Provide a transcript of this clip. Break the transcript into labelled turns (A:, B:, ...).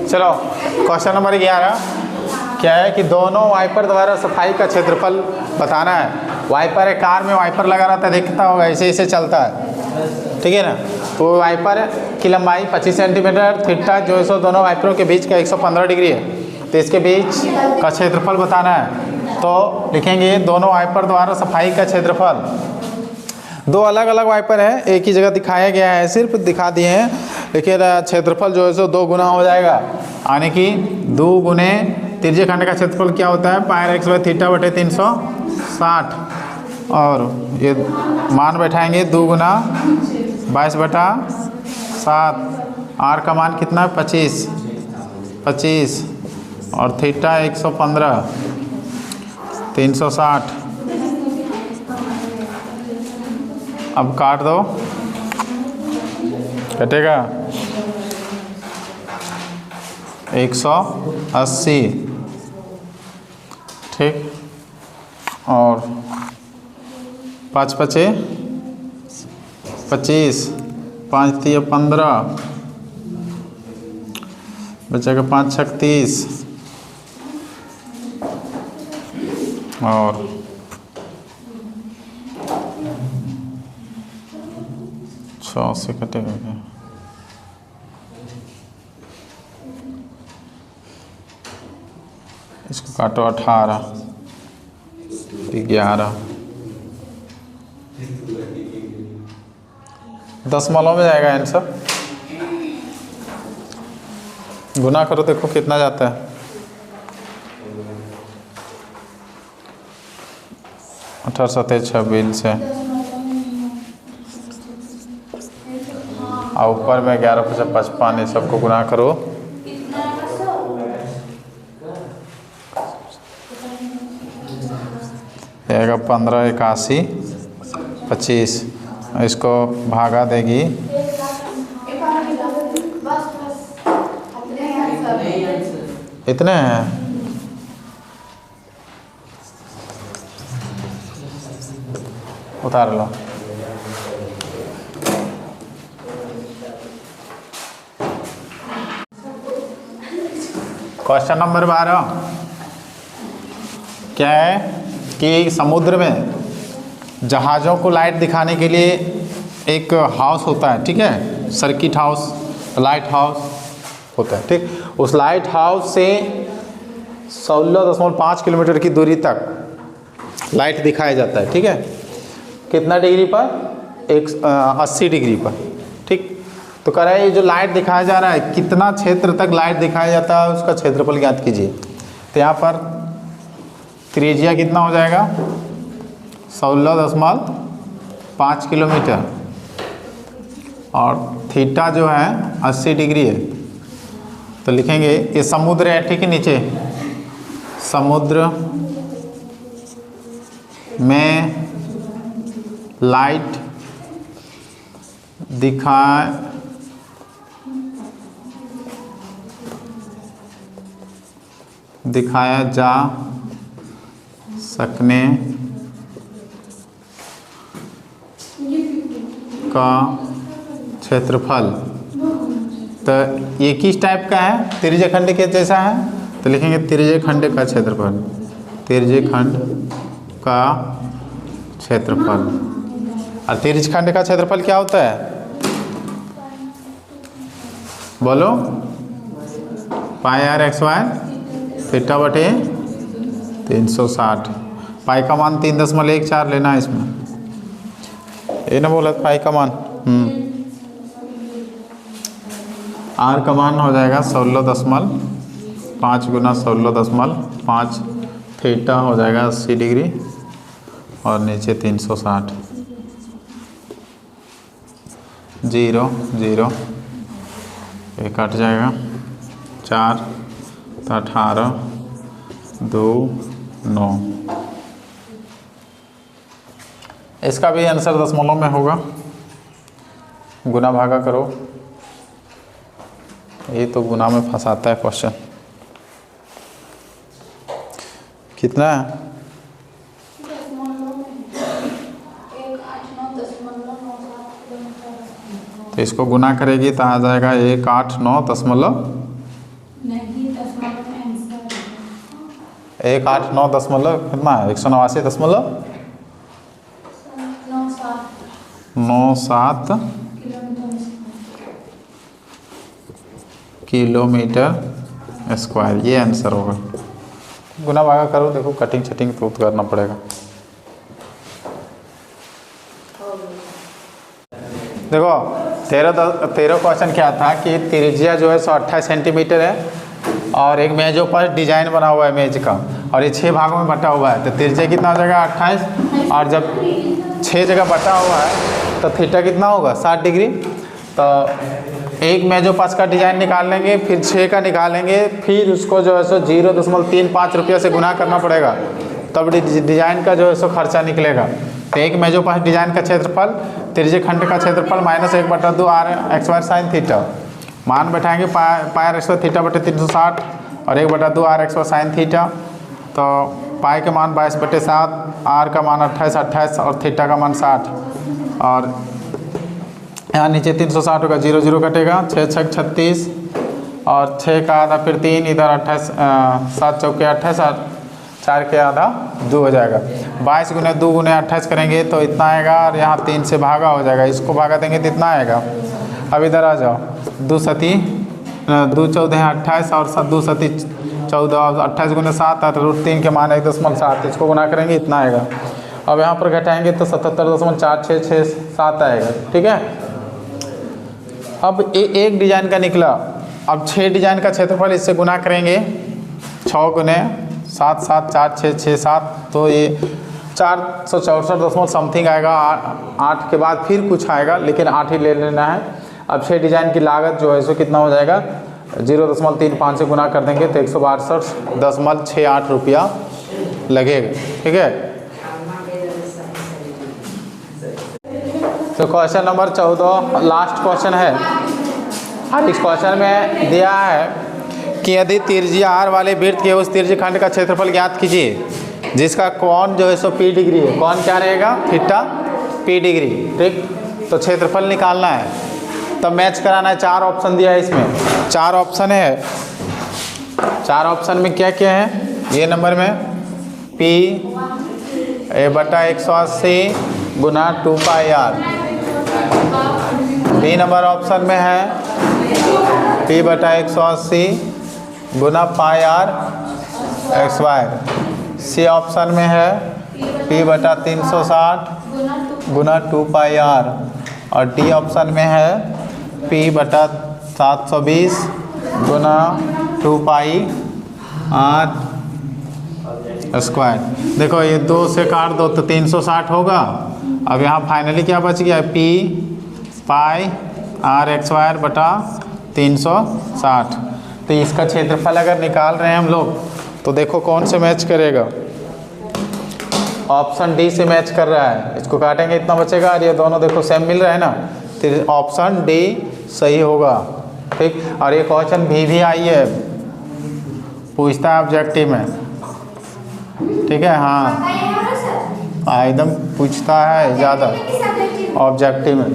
A: चलो question number 11 क्या है कि दोनों वाइपर द्वारा सफाई का क्षेत्रफल बताना है। वाइपर है, कार में वाइपर लगा रहता है, देखता होगा ऐसे ऐसे चलता है, ठीक है ना। तो वाइपर की लंबाई 25 सेंटीमीटर, थीटा जो है सो दोनों वाइपरों के बीच का 115 डिग्री है, तो इसके बीच का क्षेत्रफल बताना है। तो लिखेंगे दोनों वाइपर द्वारा सफाई का क्षेत्रफल। दो अलग अलग वाइपर है, एक ही जगह दिखाया गया है, सिर्फ दिखा दिए हैं, लेकिन क्षेत्रफल जो है सो 2 गुना हो जाएगा, यानी कि 2 गुने तिरछे खंड का क्षेत्रफल क्या होता है, पाई x बाई थीटा बटे 360, और ये मान बैठाएंगे 2 गुना 22/7, r का मान कितना है 25, और थीटा 115, 360। अब काट दो, कटेगा 180, ठीक, और 5 पचे 25, 5 तिया 15, बचेगा 5 छक 30, और 6 से कटेगा क्या, इसको काटो 18, 11, दशमलव में जाएगा आंसर। गुना करो, देखो कितना जाता है, 18 7 26 है, और ऊपर में 11 5 55, ये सबको गुना करो, आएगा 15 81 25, इसको भागा देगी, इतने हैं, उतार लो। क्वेश्चन नंबर 12 क्या है कि समुद्र में जहाज़ों को लाइट दिखाने के लिए एक हाउस होता है, ठीक है, सर्किट हाउस, लाइट हाउस होता है, ठीक। उस लाइट हाउस से 16.5 किलोमीटर की दूरी तक लाइट दिखाया जाता है, ठीक है। कितना डिग्री पर, 80 डिग्री पर, ठीक। तो कह रहा है ये जो लाइट दिखाया जा रहा है, कितना क्षेत्र तक लाइट दिखाया जाता है, उसका क्षेत्रफल ज्ञात कीजिए। तो यहाँ पर त्रिज्या कितना हो जाएगा, 16.5 किलोमीटर, और थीटा जो है 80 डिग्री है। तो लिखेंगे ये समुद्र है, ठीक है, नीचे समुद्र में लाइट दिखाया जा सकने का क्षेत्रफल। तो ये किस टाइप का है, तिरछे खंड के जैसा है, तो लिखेंगे तिरछे खंड का क्षेत्रफल, तिरछे खंड का क्षेत्रफल। और तिरछे खंड का क्षेत्रफल क्या होता है, बोलो, पाई r x y थीटा बटे 360। पाई का मान 3.14 लेना है इसमें, ये ना बोला पाई का मान। r का मान हो जाएगा 16.5 गुना 16.5, थीटा हो जाएगा 80 डिग्री, और नीचे 360, 0 0 ये कट जाएगा, 4 तो 18 2 9। इसका भी आंसर दशमलव में होगा, गुना भागा करो, ये तो गुना में फंसाता है क्वेश्चन। कितना है, तो इसको गुना करेगी तो आ जाएगा 189.9
B: नहीं, दशमलव में आंसर
A: 189 दशमलव कितना है, 189 दशमलव 97 किलोमीटर स्क्वायर, ये आंसर होगा। गुना भागा करो, देखो कटिंग छटिंग तो करना पड़ेगा। देखो 13 क्वेश्चन क्या था कि त्रिज्या जो है 128 सेंटीमीटर है और एक मेजों पर डिजाइन बना हुआ है मेज का, और ये 6 भागों में बटा हुआ है, तो त्रिज्या कितना हो जाएगा 28, और जब 6 जगह बटा हुआ है तो थीटा कितना होगा 60 डिग्री। तो एक मेजोपास का डिजाइन निकाल लेंगे, फिर 6 का निकालेंगे, फिर उसको जो है सो 0.35 रुपया से गुना करना पड़ेगा, तब डिजाइन का जो है सो खर्चा निकलेगा। तो एक मेजोपास डिजाइन का क्षेत्रफल त्रिज्य खंड का क्षेत्रफल -1/2 r(x, y) sin थीटा, मान बैठाएंगे पाई r स्क्वायर थीटा बटे 360 और 1/2 r(x, y) sin थीटा। तो पाई का मान 22/7, r का मान 28 और थीटा का मान 60, और यहाँ नीचे 360 होगा, 0 0 कटेगा, 6 6 36 और 6 का आधा फिर 3, इधर 28, 7 चौके 28 और 4 के आधा 2 हो जाएगा। 22 गुने 2 गुने 28 करेंगे तो इतना आएगा, और यहाँ 3 से भागा हो जाएगा, इसको भागा देंगे तो इतना आएगा। अब इधर आ जाओ, 2 सती 2 14 28 और 2 सती 14, 28 गुने 7 और √3 के मान 1.7, इसको गुना करेंगे इतना आएगा। अब यहाँ पर घटाएंगे तो 77.4667 आएगा, ठीक है। अब एक डिजाइन का निकला, अब 6 डिजाइन का क्षेत्रफल इससे गुना करेंगे, 6 गुने 7 7 4 6 6 7, तो ये 464 समथिंग आएगा। 8 के बाद फिर कुछ आएगा, लेकिन 8 ही ले लेना है। अब 6 डिजाइन की लागत जो है सो कितना हो जाएगा, 0.35 से गुना कर देंगे तो 162.68 रुपया लगेगा, ठीक है। तो क्वेश्चन नंबर 14 लास्ट क्वेश्चन है। और इस क्वेश्चन में दिया है कि यदि त्रिज्या r वाले वृत्त के उस त्रिज्य खंड का क्षेत्रफल ज्ञात कीजिए जिसका कोण जो है सो p डिग्री है, कोण क्या रहेगा थीटा p डिग्री, ठीक। तो क्षेत्रफल निकालना है, तब मैच कराना है। 4 ऑप्शन दिया है इसमें, 4 ऑप्शन है। 4 ऑप्शन में क्या क्या है, ये नंबर में p/180 गुना 2πr, बी नंबर ऑप्शन में है p/180 गुना πr x/y, सी ऑप्शन में है p/360 गुना 2πr, और डी ऑप्शन में है p/720 गुना 2πr स्क्वायर। देखो ये 2 से काट दो तो 360 होगा। अब यहाँ फाइनली क्या बच गया, p/360। तो इसका क्षेत्रफल अगर निकाल रहे हैं हम लोग तो देखो कौन से मैच करेगा, ऑप्शन डी से मैच कर रहा है। इसको काटेंगे इतना बचेगा, और ये दोनों देखो सेम मिल रहा है ना, तो ऑप्शन डी सही होगा, ठीक। और ये क्वेश्चन भी आई है, पूछता है ऑब्जेक्टिव में, ठीक है। हाँ एकदम पूछता है ज़्यादा ऑब्जेक्टिव में।